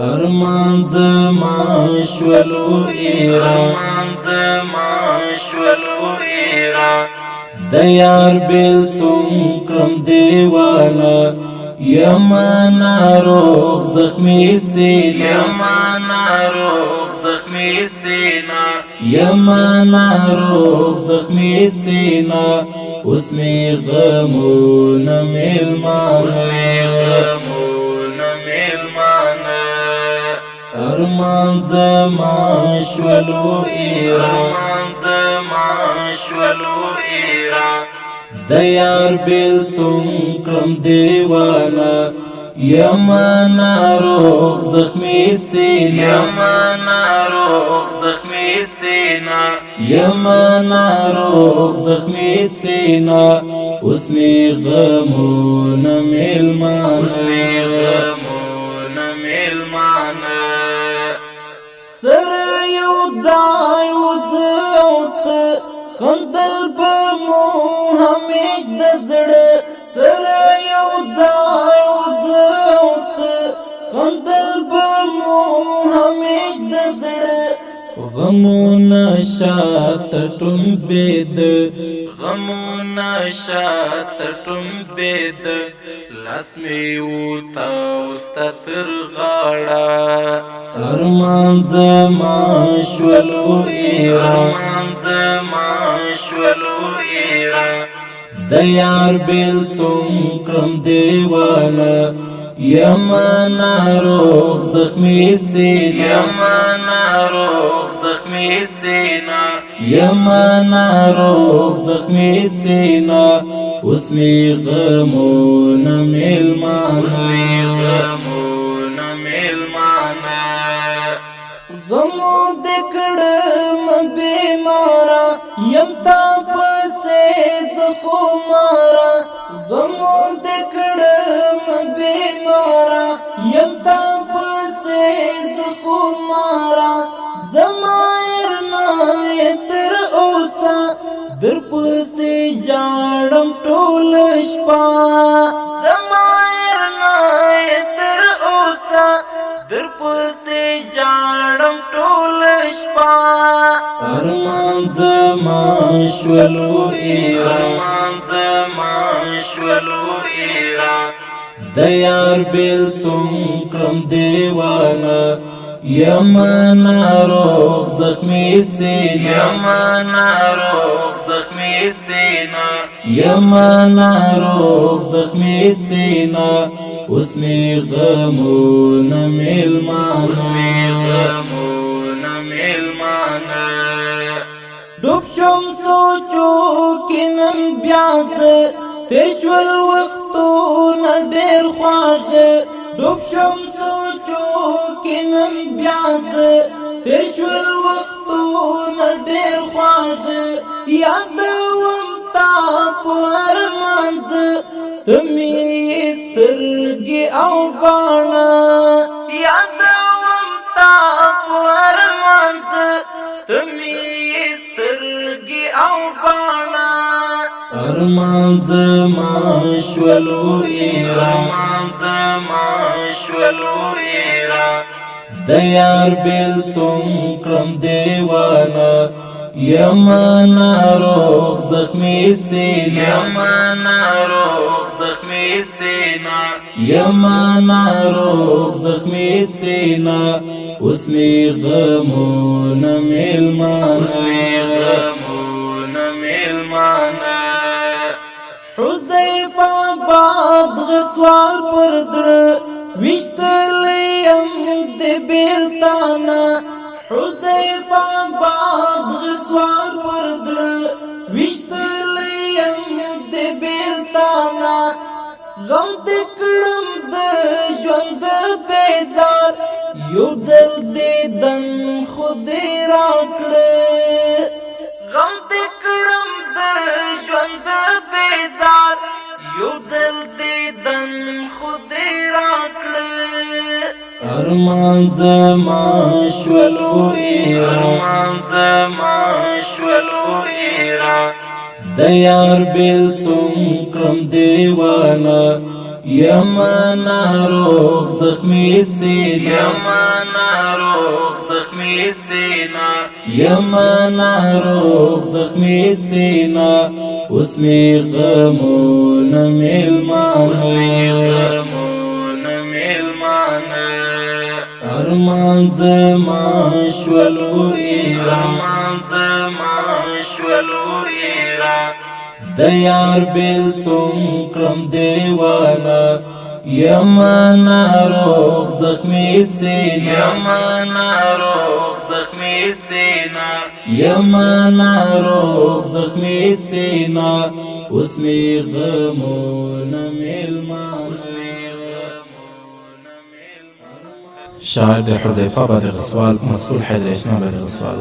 ارمان زما شولو ایرا د یار بیلتون کړم دیوانا یما ناروغ زخمی سینا اوس می غمونه میلمانه ارمان زما شولو ایرا د یار بیلتون کړم دیوانا یما ناروغ زخمی سینا اوس می غمونه میلمانه سره یو ځای وځوت خندل به مو همیش د زړه سره یو ځای وځوت خندل به مو همیش د زړه غمونه شاته ټومبېد لاس مې وتاوسته تر غاړه ارمان زما شولو ایرا د یار بیلتون کړم دیوانا یما ناروغ زخمی سینا اوس می غمونه میلمانه غمو د کړم بیمارا یم تا پسې زخمارا غمو د کړم بیمارا یم تا پسې زخمارا زمایر نه تر اوسه در پسې جاړم ټول شپه زمایر نه تر اوسه در پسې جاړم ټول شپه ارمان زما شولو ایرا د یار بیلتون کړم دیوانا یما ناروغ زخمی سینا اوس می غمونه میلمانه ډوب شم سوچو کې نن بیا زه تشول وختونه ډېر خواږه ډوب شم سوچو کې نن بیا زه تشول وختونه ډېر خواږه یادوم تا په ارمان زه ته مې سترګې او باڼه یادوم تا په ارمان زه ته مې سترګې او باڼه ارمان زما شولو ایرا د یار بیلتون کړم دیوانا یما ناروغ زخمی سینا اوس می غمونه میلمانه حذیفه باد غسوال پر زړه وشتلیم د بیلتانا حذیفه باد غسوال پر زړه وشتلیم د بیلتانا غم دې کړم د ژوند بیزار یو ځل دیدن خدای راکړه غم دې کړم د ژوند بیزار یو ځل دیدن خدای راکړه ارمان زما شولو ایرا د یار بیلتون کړم دیوانا یما ناروغ زخمی سینا یما ناروغ زخمی سینا یما ناروغ زخمی سینا اوس می غمونه میلمانه ارمان زما شولو ایرا د یار بیلتون کړم دیوانا یما ناروغ زخمی سینا یما ناروغ زخمی سینا یما ناروغ زخمی سینا اوس می غمونه میلمانه شاعر د حذیفه بادغ سوال مسئول حیدر اسماعیل بادغ سوال